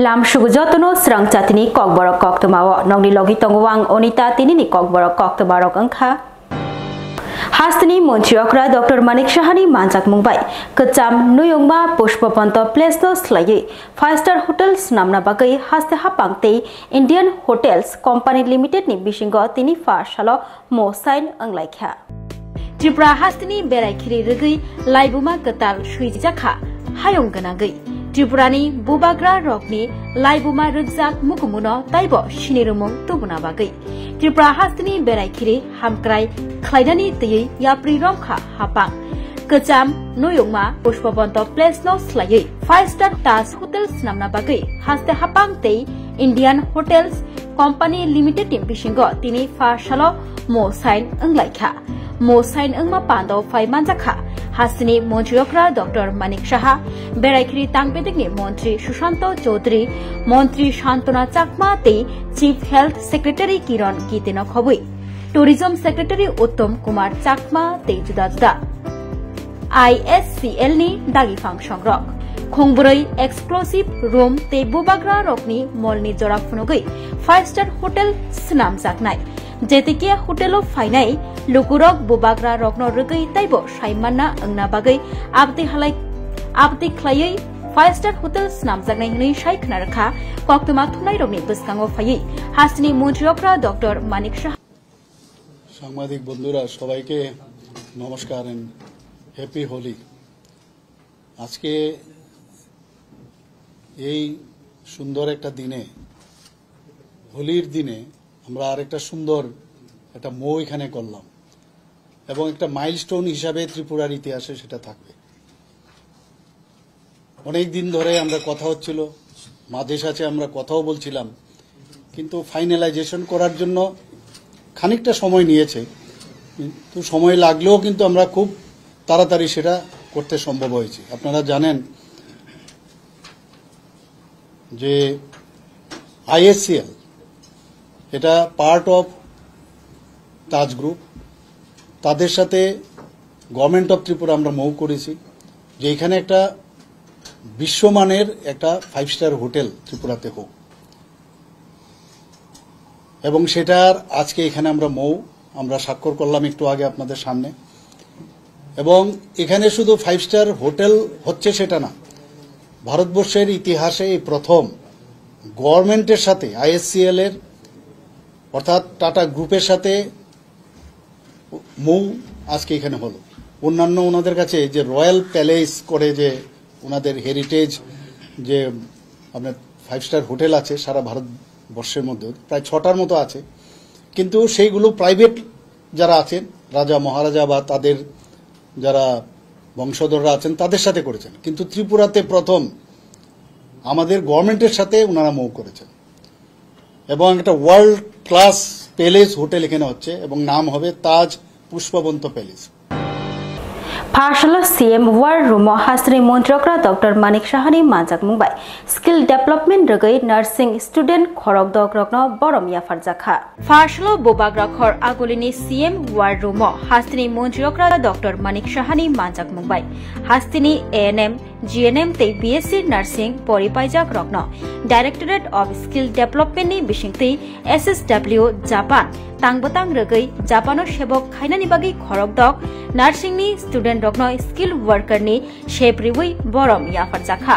Lam Shugujotano Srang Chatini Kokborok Koktomawa Nongni Logi Tongwang Onita Tinini Kokborok Koktobarok Angka Hastini Monchiokra Dr. Manik Shahani Manjak Mumbai Kecam Nuyungma Pushpapanto Plesno Slayi 5-star Hotels Namna Bagai Haste Hapangte Indian Hotels Company Limited ni Bishingo Tini Far Shalo Mo Sign Anglaikha Tripura Hastini Beraikiri Rigi Laibuma Katal Shuijakha Hayong Ganagai Tripurani Bubagra Rokni Laibuma Rugzak Mukumuno Taibo Shinirumung Tubuna Bagai Tripura Hastini Beraikiri Hamkrai Klaidani Ti Yapri Romkha Hapang Kecam Nuyungma Pushpapanto Plesno Slayi 5-star Tas Hotels Namna Bagai Haste Hapang Te Indian Hotels Company Limited Tim Bishingo Tini Far Shalo Mo Sign Anglaikha Mo Sign Angma Pando Fai Manjakha Hastini Montriokra Dr. Manik Shaha Beraikiri Tangbedigni Montri Shushanto Chaudhary Montri Shantona Chakma Te Chief Health Secretary Kiran Gitino Khobui Tourism Secretary Uttom Kumar Chakma Te Juda Juda ISCL ni Dagi Function Rock Khongburoi Exclusive Room Te Bubagra Rockni Molni Jora Funogui 5-star Hotel Snam Jaknai Jetikia Hotelo Fainai Lukurok Bubagra Rokno Rugai Taibo Shaimana Angna Bagai Abdi Halai Abdi Klayai 5-star Hotel Snam Jaknai Hini Shaikh Narkha Koktuma Thunai Rokni Buskango Fayi Hastini Montriokra Dr. Manik Shah সাংবাদিক বন্ধুরা সবাইকে নমস্কার and happy Holi আজকে এই সুন্দর একটা দিনে হোলির দিনে আমরা আরেকটা সুন্দর একটা মৌ এখানে করলাম এবং একটা মাইলস্টোন হিসাবে ত্রিপুরার ইতিহাসে সেটা থাকবে অনেক দিন ধরে আমরা কথা হচ্ছিল মাঝে সাথে আমরা কথাও বলছিলাম কিন্তু ফাইনালাইজেশন করার জন্য খানিকটা সময় নিয়েছে কিন্তু সময় লাগলেও কিন্তু আমরা খুব তাড়াতাড়ি সেটা করতে সম্ভব হয়েছে আপনারা জানেন যে আইএসসিএল এটা পার্ট অফ তাজ গ্রুপ তাদের সাথে গভর্নমেন্ট অফ ত্রিপুরা আমরা মৌ করেছি যে এখানে একটা বিশ্বমানের একটা 5-স্টার হোটেল ত্রিপুরাতে হোক এবং সেটার আজকে এখানে আমরা স্বাক্ষর করলাম একটু আগে আপনাদের সামনে এবং এখানে শুধু 5-স্টার হোটেল হচ্ছে সেটা না ভারতবর্ষের ইতিহাসে এই প্রথম গভর্নমেন্টের সাথে আইএসসিএল এর অর্থাৎ টাটা গ্রুপের সাথে মৌ আজকে এখানে হলো অন্যান্য ওনাদের কাছে যে রয়্যাল প্যালেস করে যে ওনাদের হেরিটেজ যে আপনার 5-স্টার হোটেল আছে সারা ভারতবর্ষের মধ্যে প্রায় 6টার মতো আছে কিন্তু সেইগুলো প্রাইভেট যারা আছেন রাজা মহারাজা বা তাদের যারা বংশধররা আছেন তাদের সাথে করেছেন কিন্তু ত্রিপুরাতে প্রথম আমাদের গভর্নমেন্টের সাথে ওনারা মৌ করেছেন এবং একটা ওয়ার্ল্ড ক্লাস প্যালেস হোটেল এখানে হচ্ছে এবং নাম হবে Taj Pushpavant palace Parshala CM War Rumo Hastini Montriokra Dr. Manik Shahani Manjak Mumbai Skill Development Rugai Nursing Student Khorok Dok Rokno Borom Yafar Jakha Parshala Bubagra Khor Agolini CM War Rumo Hastini Montriokra Dr. Manik Shahani Manjak Mumbai Hastini ANM GNM te BSc Nursing Poripaijak Rokno Directorate of Skill Development ni Bishingti SSW Japan Tangbatang Rugai Japano Shebok Khainani Bagi Khorok Dok Nursing ni Student Rokno Skill Worker ni Shepriwi Borom Yafar Jakha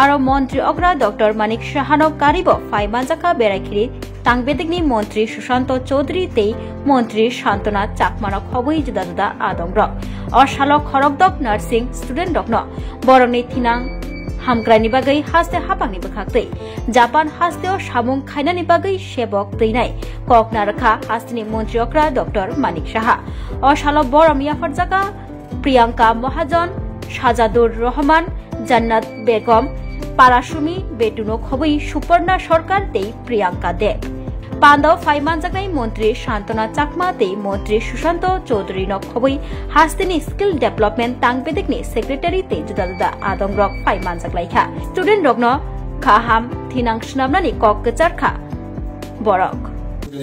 Aro Montri Okra Dr. Manik Shahano Karibo Fai Manjaka Beraikiri Tangbedigni Montri Shushanto Chaudhary te Montri Shantona Chakmano Khobui Juda Juda Adong Rok Oshalo Khorok Dok Nursing Student Rokno Boromni Thinang Hamkrani Bagai Haste Hapangni Bakhakte Japan Hasteo Shamung Khainani Bagai Shebok Teinai Kokna Rakha Hastini Montriokra Dr. Manik Shaha Oshalo Borom Yafar Jaka Priyanka Mahajan Shajadur Rahman Jannat Begum Parashumi Betuno Khobui Suparna Sarkar te Priyanka Deb Pando Faiman Jagai Montri Shantona Chakma te Montri Shushanto Chaudhary no Khobui Hastini Skill Development Tangbedigni Secretary te Juda Juda Adong Rok Faiman Jaglaikha Student Rokno Khaham Thinang Shnamnani Kok Kecharkha Borok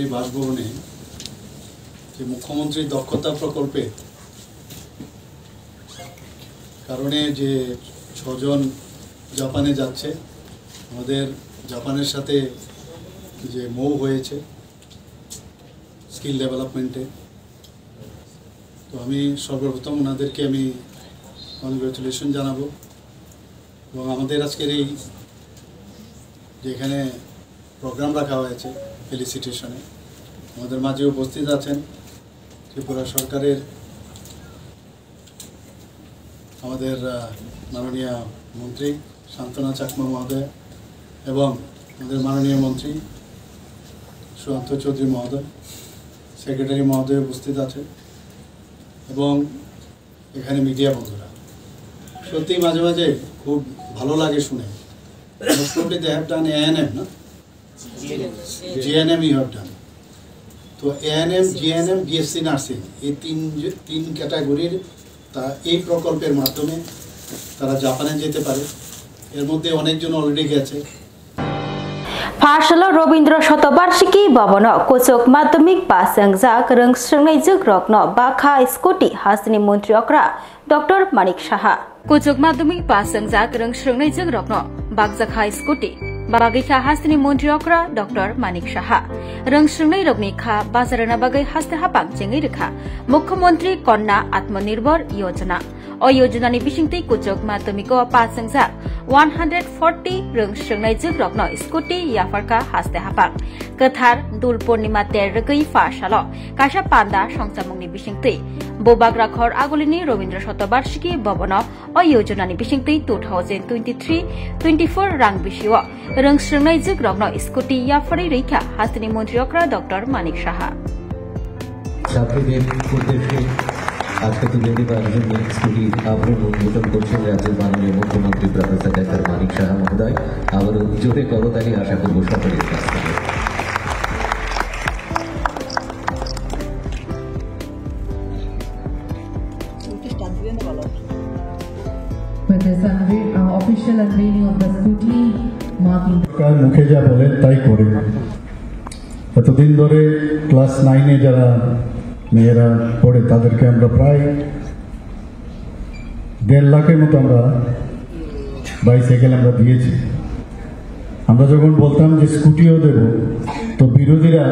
এই বাসভবনে যে মুখ্যমন্ত্রী দক্ষতা প্রকল্পে কারণে যে 6 জন জাপানে যাচ্ছে আমাদের জাপানের সাথে যে মুভ হয়েছে স্কিল ডেভেলপমেন্টে, তো আমি সর্বপ্রথম ওনাদেরকে আমি কনগ্রাচুলেশন জানাবো। এবং আমাদের আজকের এই যেখানে প্রোগ্রাম রাখা হয়েছে ফেলিসিটেশনে, আমাদের মাঝে উপস্থিত আছেন ত্রিপুরা সরকারের আমাদের মাননীয় মন্ত্রী শান্তনা চাকমা মহোদয় এবং আমাদের মাননীয় মন্ত্রী সুশান্ত চৌধুরী মহোদয়, সেক্রেটারি মহোদয় উপস্থিত আছে এবং এখানে মিডিয়া বন্ধুরা। সত্যি মাঝে মাঝে খুব ভালো লাগে শুনে। দে হ্যাভ ডান এএনএম, না জিএনএম ইউ হ্যাভ ডান। তো এএনএম, জিএনএম, বিএসসি নার্সিং, এই তিন ক্যাটাগরির তা এই প্রকল্পের মাধ্যমে তারা জাপানে যেতে পারে। এর মধ্যে অনেকজন অলরেডি গেছে। Pashalo Robindra Shatobarshiki Babano Kosok Madhyamik Pasangjak Rungshngnai Rokno Bakha Scooty Hasni Montriokra Dr. Manik Shaha Kosok Madhyamik Pasangjak Rungshngnai Rokno Bakjakha Scooty Bagikha Hasni Montriokra Dr. Manik Shaha Rungshngnai Roknikha Bazarana Bagai Haste Hapang Chengirikha Mukhyamantri Konna Atmanirbhar Yojana O Yojanani Bishingti Kosok Madhyamiko Pasangjak 140 Rungshngnai Rokno Scooty Yafarka Haste Hapang Kathar Dul Purnima Tergei Fashalo Kasha Panda Songsamungni Bishingti Bobagra Khor Agolini Robindra Shatobarshiki Bobono O Yojanani Bishingti 2023-24 Rang Bishiwa Rungshngnai Rokno Scooty Yafari Reikha Hasni Montriokra Dr. Manik Shaha আজকে তো যদি পারবেন scooty আবারও উদ্বোধন করছেন রাজ্যের মাননীয় মুখ্যমন্ত্রী প্রফেসর ডক্টর মানিক সাহা মহোদয়। আবারও জোরে করতালি আশা করব সকলের কাছ থেকে। Official unveiling of the scooty marking মুখে যা বলেন তাই করে। এতদিন ধরে ক্লাস 9-এ যারা মেয়েরা পড়ে তাদেরকে আমরা প্রায় 1.5 লাখের মতো আমরা বাইসাইকেল আমরা দিয়েছি। আমরা যখন বলতাম যে স্কুটিও দেব, তো বিরোধীরা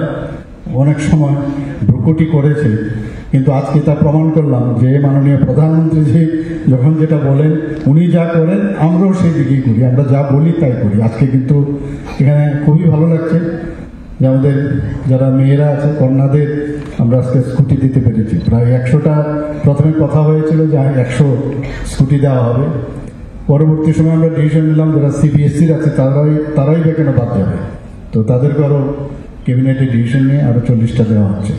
অনেক সময় ভ্রুকুটি করেছে, কিন্তু আজকে তা প্রমাণ করলাম যে মাননীয় প্রধানমন্ত্রী যখন যেটা বলেন উনি যা করেন আমরাও সেই দিকেই করি, আমরা যা বলি তাই করি। আজকে কিন্তু এখানে খুবই ভালো লাগছে যে আমাদের যারা মেয়েরা আছে কন্যাদের আমরা আজকে স্কুটি দিতে পেরেছি। প্রায় 100টা প্রথমে কথা হয়েছিল যে 100 স্কুটি দেওয়া হবে। পরবর্তী সময় আমরা ডিসিশন নিলাম যারা সিবিএসসির আছে তারাই বা কেন বাদ যাবে, তো তাদেরকে আরও ক্যাবিনেটে ডিসিশন নিয়ে আরও 40টা দেওয়া হচ্ছে।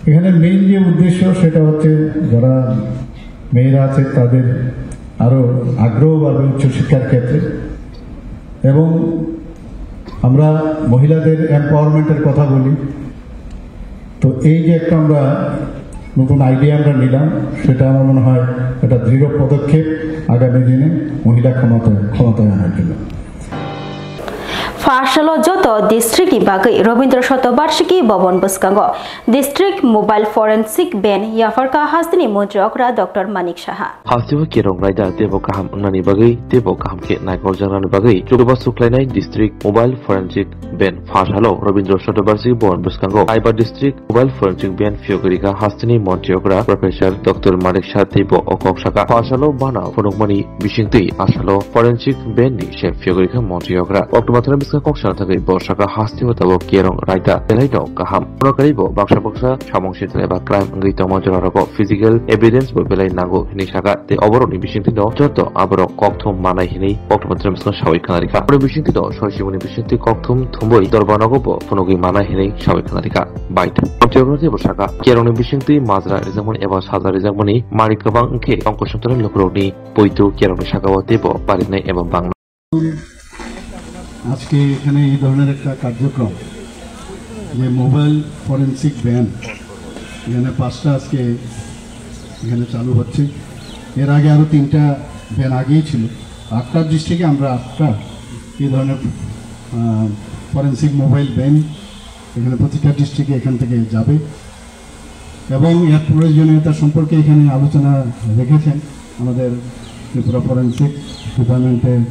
এখানে মেইন যে উদ্দেশ্য সেটা হচ্ছে যারা মেয়েরা আছে তাদের আরও আগ্রহ বাড়বে উচ্চশিক্ষার ক্ষেত্রে, এবং আমরা মহিলাদের এম্পাওয়ারমেন্টের কথা বলি। তো এই যে একটা আমরা নতুন আইডিয়া আমরা নিলাম, সেটা আমার মনে হয় একটা দৃঢ় পদক্ষেপ আগামী দিনে মহিলা ক্ষমতায় আনার জন্য। Pashalo Joto District Bagai Robindra Shatobarshiki Bobon Buskango District Mobile Forensic Ben Yafarka Hasni Montriokra Dr. Manik Shaha Hastiwa Kirong Raida Debo Kaham Nani Bagai Debo Kaham Ke Naikor Janan Bagai Chukuba Suklainai District Mobile Forensic Ben Pashalo Robindra Shatobarshiki Bobon Buskango Aiba District Mobile Forensic Ben Fiogorika Hasni Montriokra Professor Dr. Manik Shaha Debo Okok Shaka Pashalo Bana Fonokmani Bishingti Ashalo Forensic Ben Ni Chef Fiogorika Montriokra Oktomatana Koksa থাকে বর্ষাকা হাস্তি হতাব কেরং রাইতা বেলাইনো কাহাম প্রকারিব বাক্সা বক্সা সামংসিতলে বা crime গিত মজরারক physical evidence বো বেলাই নাগো হিনি শাখা তে অবরণি বিশিংতিনো যত আবর ককথম মানাই হিনি অক্টোমাত্রা মিসন সাবই খানারিকা পরে বিশিংতিনো সয়সিমনি বিশিংতি ককথম থুম্বই দরবানগব ফনগি মানাই হিনি সাবই খানারিকা বাইট অন্ত্যগ্রতি বর্ষাকা কেরংনি বিশিংতি মাজরা রিজামন এবা সাজা রিজামনি মারিকবাং কে অঙ্কসন্তরে লক্ষ্যরনি পৈতু কেরংনি শাখাবতেব বারিনাই এবং বাংলা আজকে এখানে এই ধরনের একটা কার্যক্রম যে মোবাইল ফরেন্সিক ভ্যান এখানে 5টা আজকে এখানে চালু হচ্ছে। এর আগে আরও 3টা ভ্যান আগেই ছিল। 8টা ডিস্ট্রিক্টে আমরা 8টা এই ধরনের ফরেন্সিক মোবাইল ভ্যান এখানে প্রতিটা ডিস্ট্রিক্টে এখান থেকে যাবে, এবং এর প্রয়োজনীয়তা সম্পর্কে এখানে আলোচনা রেখেছেন আমাদের ত্রিপুরা ফরেন্সিক ডিপার্টমেন্টের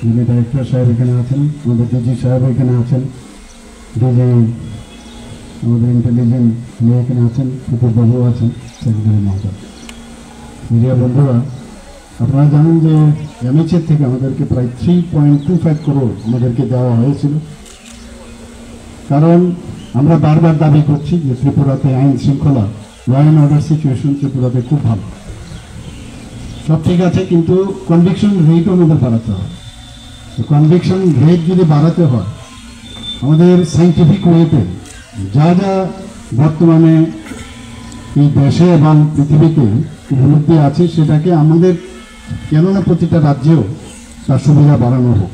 যিনি ডাইরেক্টর সাহেব এখানে আছেন, আমাদের ডিজি সাহেব এখানে আছেন, ডিজি আমাদের ইন্টেলিজেন্ট মেয়ে এখানে আছেন, কুকুরবাবু আছেন, সেক্রেটারি মহোদয়, মিডিয়া বন্ধুরা, আপনারা জানেন যে এমএচএর থেকে আমাদেরকে প্রায় 3.25 করোড় আমাদেরকে দেওয়া হয়েছিল। কারণ আমরা বারবার দাবি করছি যে ত্রিপুরাতে আইন শৃঙ্খলা, ল অ্যান্ড অর্ডার সিচুয়েশন ত্রিপুরাতে খুব ভালো, সব ঠিক আছে, কিন্তু কনভিকশন রেটও আমাদের বাড়াতে হয়। কনভিকশন রেট যদি বাড়াতে হয়, আমাদের সাইন্টিফিক ওয়েতে যা যা বর্তমানে এই দেশে এবং পৃথিবীতে উপলব্ধি আছে, সেটাকে আমাদের কেননা প্রতিটা রাজ্যেও তার সুবিধা বাড়ানো হোক।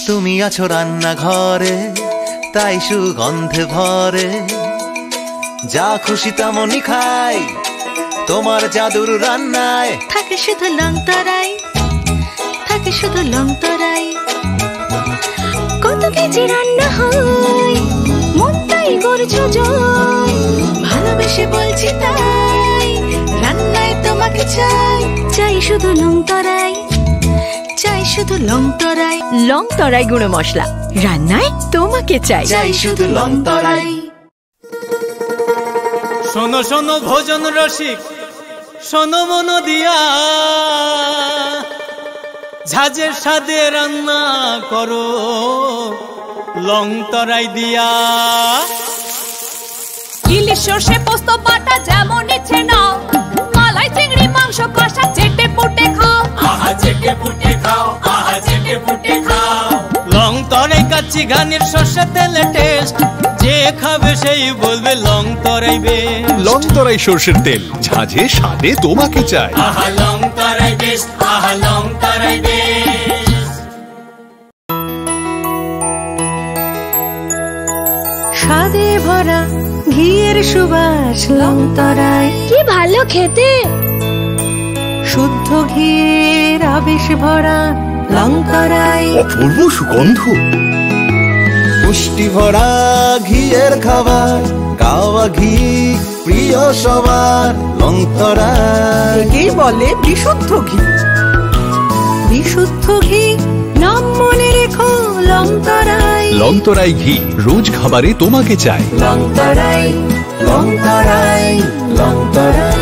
তুমি আছো রান্নাঘরে, তাই সুগন্ধে ভরে, যা খুশি তেমনই খাই তোমার জাদুর রান্নায়। থাকে শুধু লং তরাই, থাকে শুধু লং তরাই, কত কেজি রান্না হয় মনটাই করছো জয়, ভালোবেসে বলছি তাই রান্নায় তোমাকে চাই, চাই শুধু লং তরাই, চাই শুধু লং তরাই, লং তরাই গুঁড়ো মশলা, রান্নায় তোমাকে চাই, চাই শুধু লং তরাই। শোনো শোনো ভোজন রসিক, শোনো মন দিয়া, ঝাঁঝের স্বাদে রান্না করো লং তরাই দিয়া। ইলিশ সর্ষে পোস্ত বাটা যেমন ইচ্ছে নাও, মালাই চিংড়ি মাংস কষা চেটে পুটে খাও, আহা চেটে পুটে খাও, আহা চেটে পুটে খাও। লং তরাই কাচ্চি ঘানির সর্ষে তেলে টেস্ট, যে খাবে সেই বলবে লং তরাই বেশ। লং তরাই সর্ষের তেল, ঝাঁঝে স্বাদে তোমাকে চাই, আহা লং তরাই বেশ, আহা লং তরাই বেশ। স্বাদে ভরা ঘিয়ের সুবাস লং তরাই, কি ভালো খেতে, শুদ্ধ ঘিয়ের আবেশ ভরা লং তরাই, অপূর্ব সুগন্ধ, পুষ্টি ভরা ঘিয়ের খাবার, গাওয়া ঘি প্রিয় সবার লং তরাই। একেই বলে বিশুদ্ধ ঘি, বিশুদ্ধ ঘি নাম মনে রেখো লং তরাই, লং তরাই ঘি রোজ খাবারে তোমাকে চাই, long Terai, long Terai, long Terai.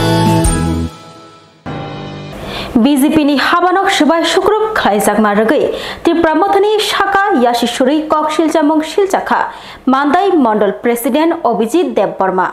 BJP ni habanok sebai sukrup khlaijak margai Tripura Mothani Shaka Yashishuri Kok Shiljamong Shiljaka Mandai Mandal President Abhijit Debbarma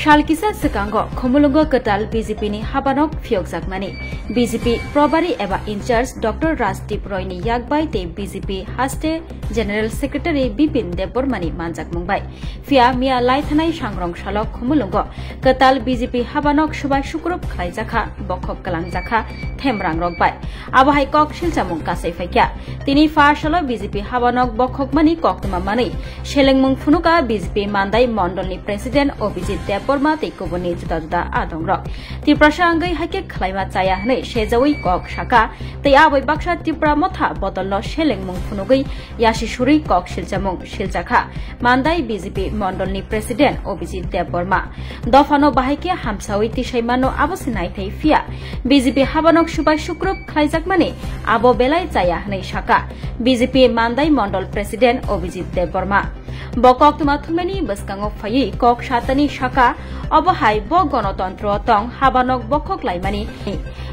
Shalkisa sekango khomulungo ketal BJP ni habanok phiokjakmani BJP probari eba in-charge Dr. Rajdeep Roy ni yakbai te BJP haste General Secretary Bipin Debbarmani manjak mungbai fia mia laithanai sangrong salok khomulungo ketal BJP habanok subai sukrup khlaijakha bokhok kalangjakha themrang rokbai abahai kok silchamung kasai faikya tini farsalo BJP habanok bokhokmani koktuma mani selengmung phunuka BJP Mandai Mandal ni President Abhijit Debbarma Tekoboni juda adongrok Tripura sangai hake khlaima chaya hne sejawi kok saka tei abai baksa Tripura motha bodolno selengmung phunugai Yashishuri Kok Shiljamung Shiljaka Mandai BJP Mandal ni President Abhijit Debbarma dofano bahaike hamsawi tisaimano abo sinai thei fia BJP habanok subai sukrup khlaijakmani abo belai chaya hne saka BJP Mandai Mandal President Abhijit Debbarma Bokok tumathumeni baskango phai kok satani saka obahai bo gণতন্ত্র tong habanok bokhok laimani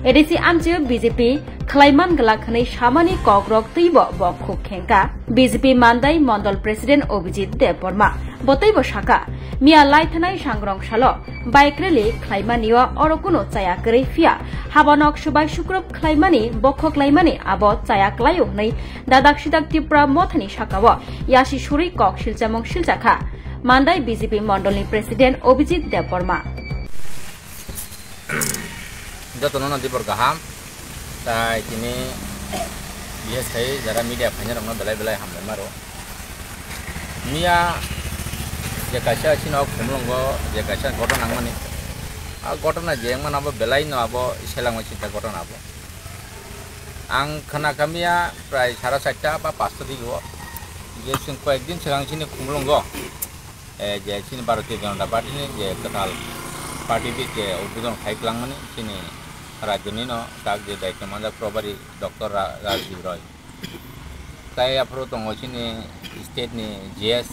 edisi amje BJP khlaiman galakhani samani kogrok tuibo bokhok khenka BJP Mandai Mandal President Abhijit Debbarma botaibo saka mia laithanai sangrong salo bike rally khlaimaniwa orokuno chaya krei fia habanok subai sukrup khlaimani bokhok laimani abo chaya klayo nei dadak sidak Tripura Mothani sakawo Yashishuri Kok Shiljamong Shiljaka Mandai BJP Mandal ni President Abhijit Debbarma jotono dibor gaham tai kini bias thai jara media phanya ramno belai belai hamle maro mia je kaisa chino khumlongo je kaisa gotona ngmani a gotona jengman abo belai no abo selangma chita gotona abo ang khana kamia prai 4:30 ba 5 digo je sing koekdin selang chini khumlongo je chini Bharatiya Janata Party ni je ketal party bi je udbodhon khaiklang chini rajyoni no tak je daitya manjak probari Dr. Rajdeep Roy tai apro tongo chini state ni GS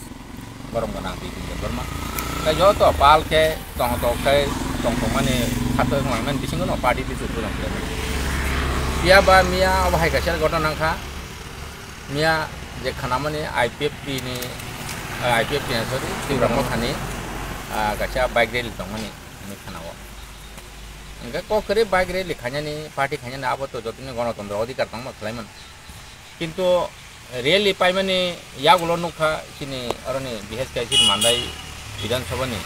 borong gonang Bipin Debbarma tai jo to pal ke tong to kai tong mane khato ngman bising no party bi udbodhon kre pia ba mia obhai kasar gotona kha mia je khana mane IPFP ni IPFP ni sorry Tripura Mothani gacha bike rally tongmani mi khanawo enggak kok kere bike rally khanyani party khanyani abo to jotini গণতন্ত্র অধিকার tongma khlaiman kintu rally paimani yagulo nukha chini aroni bihes kai chin Mandai Bidhan Sabha ni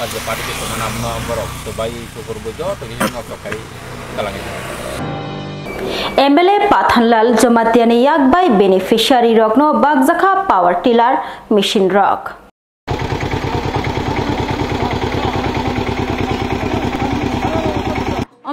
aje party ke sonamno borok to bai sukurbo jo to hino to kai kalangi MLA Pathanlal Jamatiani yakbai beneficiary rokno bagjakha power tiller machine rock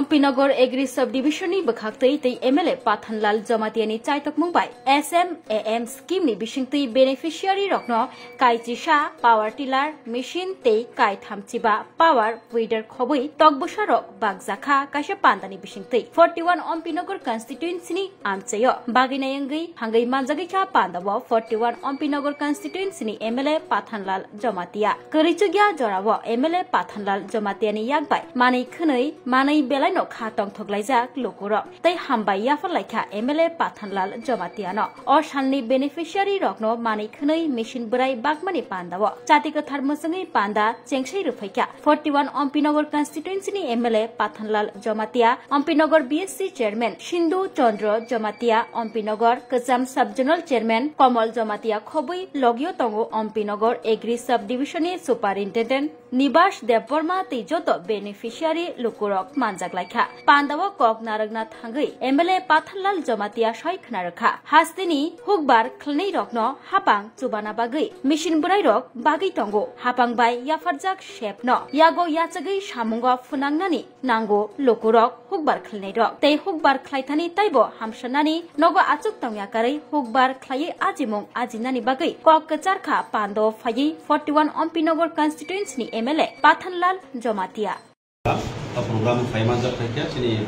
Ampinagar Agri Subdivision ni bakhaktai tei MLA Pathanlal Jamatiani chaitok mungbai SMAM scheme ni bisingtei beneficiary rokno kaichisha power tiller machine tei kai thamchiba power weeder khobui tokbosa rok bagjakha kaisa pandani bisingtei 41 Ampinagar constituency ni amchayo baginayangei hangai manjagai kha pandabo 41 Ampinagar constituency ni MLA Pathanlal Jamatia karichugya jorabo MLA Pathanlal Jamatiani yakbai manei khunei manei belai no khatong thoglaijak lokoro tai hambai yafal laikha MLA Pathanlal Jamatiano or salni beneficiary rokno mani khunei machine burai bagmani pandawo chatika tharmosangai panda chengsai rufaikha 41 Ampinagar constituency ni MLA Pathanlal Jamatia Ampinagar BSC chairman Sindhu Chandra Jamatia Ampinagar Kajam sub general chairman Kamal Jamatia khobui logio tongo Ampinagar Agri subdivision ni superintendent Nibas Debbarma tei joto beneficiary lokorok manjak laikha pandawa kok naragna thangai MLA Pathanlal Jamatia sai khna rakha hastini hukbar khlnei rokno hapang chubana bagai machine burai rok bagai tongo hapang bai yafarjak shepno yago yachagai samunga funangnani nango lokorok hukbar khlnei rok tei hukbar khlaithani taibo hamsanani nogo achuk tongya karai hukbar khlai ajimong ajinani bagai kok kacharkha pando phai 41 Ampinagar constituency ni MLA Pathanlal Jomatia. Program Faimanza Pekya sini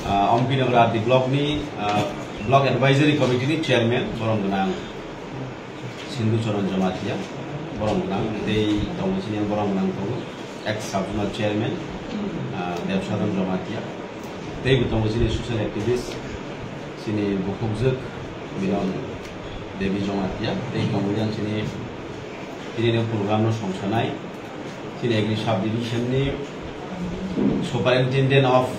Ompi Nagra di blog ni blog advisory committee ni chairman borong genang Sindhu Choron Jomatia borong genang dei tamu sini borong genang tamu ex subzonal chairman Devsadan Jomatia dei tamu sini social activist sini Bukukzuk Biron Devi Jomatia dei kemudian sini ini program no songsanai sini Agri Sub Division ni Superintendent of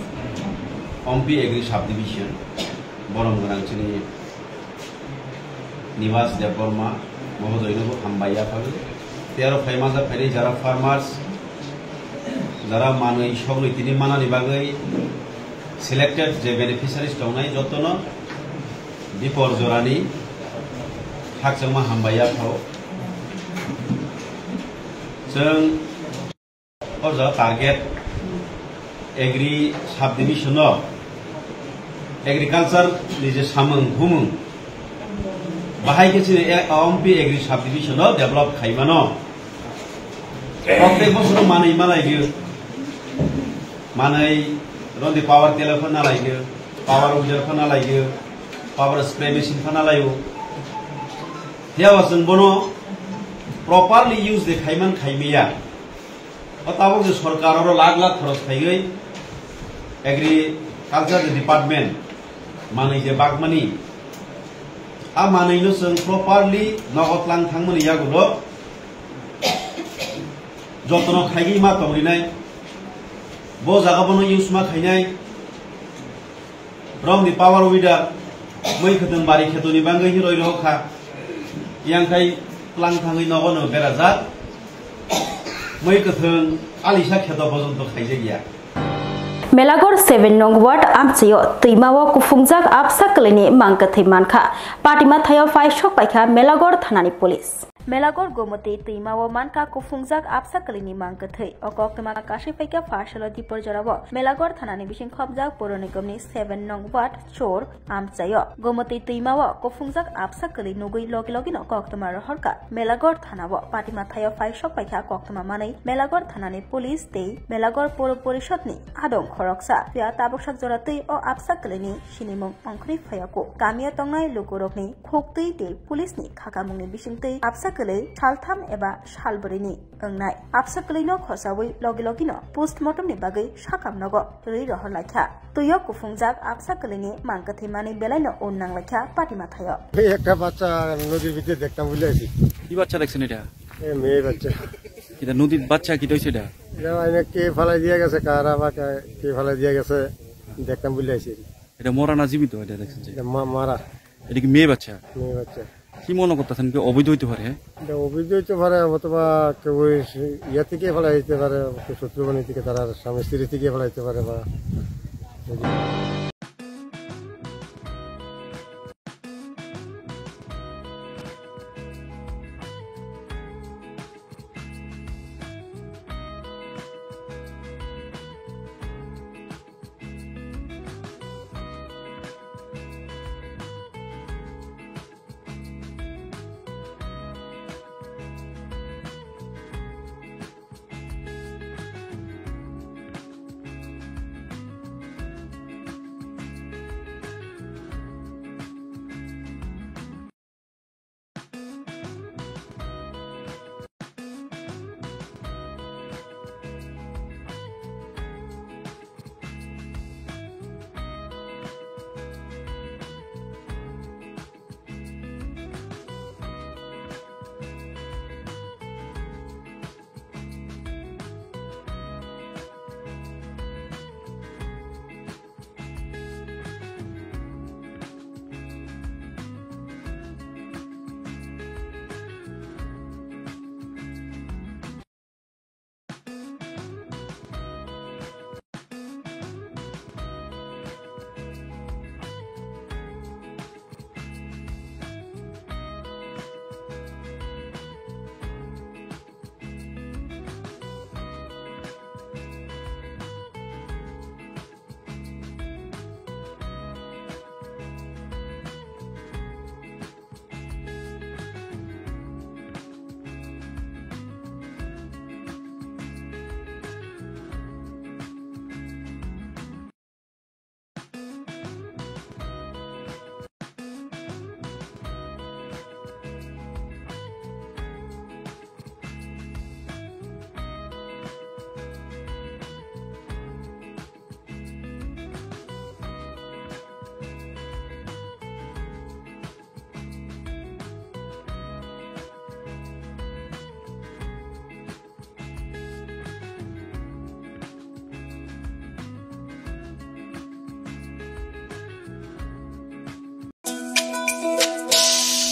Ompi Agri Subdivision borong genang sini Nivas Deborma Mohodoino Hambaya Pagal Tiaro Faimaza Peri Jara Farmers Jara Manui Shoglu Tini Mana Nibagai selected the beneficiaries Tonai Jotono Dipor Zorani Haksama Hambaya Pao Seng Orza target Agri Subdivision of Agriculture Nije Samung Humung Bahai Kisini Ompi Agri Subdivision of Develop Kaimano Protek Bosro Manai Malai Manai Rondi Power Telephone Alai Power Telephone Alai Power Spray Machine Fanalayu Here was in Bono properly use the Kaiman Kaimia Otabok is for Karoro Lagla for Spagay Agriculture Department Manai the bag money A Manai no properly Nogotlang Tangmani Yagulo Jotono Kaigi Matorinai Bozagabono use Makainai from the power with a Moikatan Bari Katuni Banga Hiro Loka Yankai Lang Tangi Nogono Berazat Moikatan Alisha Katobozon to Kaisegia. Melagor 7 nong ward amchio tuimawo kufungjak apsaklini mangkathai mankha patima thayo faishok paikha Melagor thanani police Melagor gomoti tuimawo manka kufungjak apsaklini mangkathai okokma kashi paikha farsalo dipor jorabo Melagor thanani bising khobjak poronikomni 7 nong ward chor amchayo gomoti tuimawo kufungjak apsakli nugui logilogino koktoma rohorka Melagor thanabo patima thayo faishok paikha koktoma manai Melagor thanani police tei Melagor poro porishotni adong Roksa pia taboksak joratui o apsaklini sinimong ongkhri phayako kamia tongnai lukurokni khoktui te police ni khakamungni bisingtui apsaklei saltham eba salborini ongnai apsaklino khosawi logilogino postmortem ni bagai sakamnogo rei rohor laikha tuyo kufungjak apsaklini mangkathai mani belaino onnang laikha patima thayo একটা বাচ্চা নদীর ভিতরে দেখতাম বলে আছি কি বাচ্চা দেখছেন এটা মেয়ে বাচ্চা এটা নদীর বাচ্চা কি হইছে এটা কে ফেলাই দিয়া গেছে কারা বা কে ফেলাই দিয়া গেছে দেখতাম বলে আছি এটা মরা না জীবিত এটা দেখছেন মারা এটা কি মেয়ে বাচ্চা কি মনে করতেছেন কি অবৈধ হইতে পারে এটা অবৈধ হইতে পারে অথবা কেউ ইয়া থেকে ফেলাই দিতে পারে শত্রুবাণী থেকে তারা স্বামী স্ত্রী থেকে ফেলাইতে পারে বা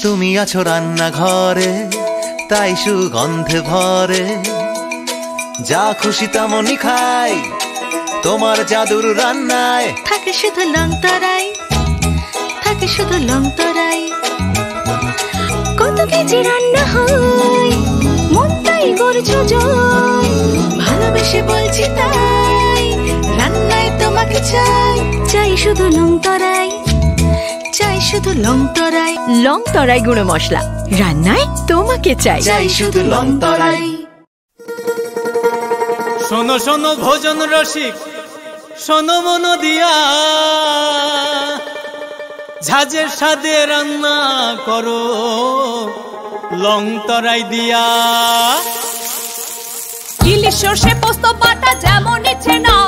তুমি আছো রান্না ঘরে তাই সুগন্ধে ভরে যা খুশি তেমনই খাই তোমার জাদুর রান্নায় থাকে শুধু লং তরাই থাকে শুধু লং তরাই কত কেজি রান্না হয় মন তাই করছো জয় ভালোবেসে বলছি তাই রান্নায় তোমাকে চাই চাই শুধু লং তরাই চাই শুধু লং তরাই লং তরাই গুঁড়ো মশলা রান্নায় তোমাকে চাই চাই শুধু লং তরাই শোনো শোনো ভোজন রসিক শোনো মন দিয়া ঝাঁঝের স্বাদে রান্না করো লং তরাই দিয়া ইলিশ সর্ষে পোস্ত বাটা যেমন ইচ্ছে নাও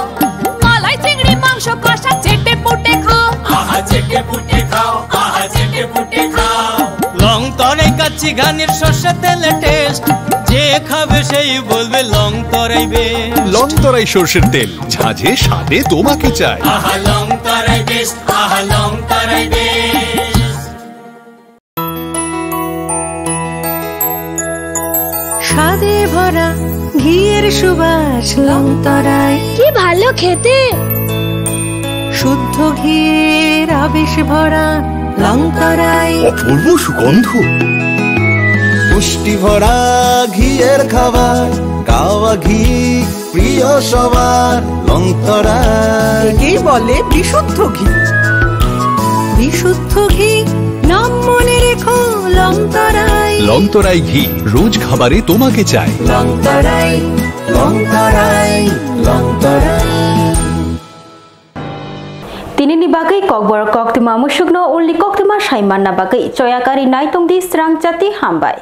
মালাই চিংড়ি মাংস কষা চেটে পুটে খাও আহা চেটে পুটে খাও আহা চেটে পুটে খাও লং তরাই কাচ্চি ঘানির সর্ষে তেলে টেস্ট যে খাবে সেই বলবে লং তরাই বেশ লং তরাই সর্ষের তেল ঝাঁঝে স্বাদে তোমাকে চাই আহা লং তরাই বেশ আহা লং তরাই বেশ স্বাদে ভরা ঘিয়ের সুবাস লং তরাই কি ভালো খেতে শুদ্ধ ঘিয়ের আবেশ ভরা লং তরাই অপূর্ব সুগন্ধ পুষ্টি ভরা ঘিয়ের খাবার গাওয়া ঘি প্রিয় সবার লং তরাই কি বলে বিশুদ্ধ ঘি বিশুদ্ধ ঘি নাম মনে রেখো লং তরাই লং তরাই ঘি রোজ খাবারে তোমাকে চাই লং তরাই long taraay, long taraay. Tinini bagai kokbor koktima musugno uli koktima shaiman na bagai coyakari naitung di serang jati hambai.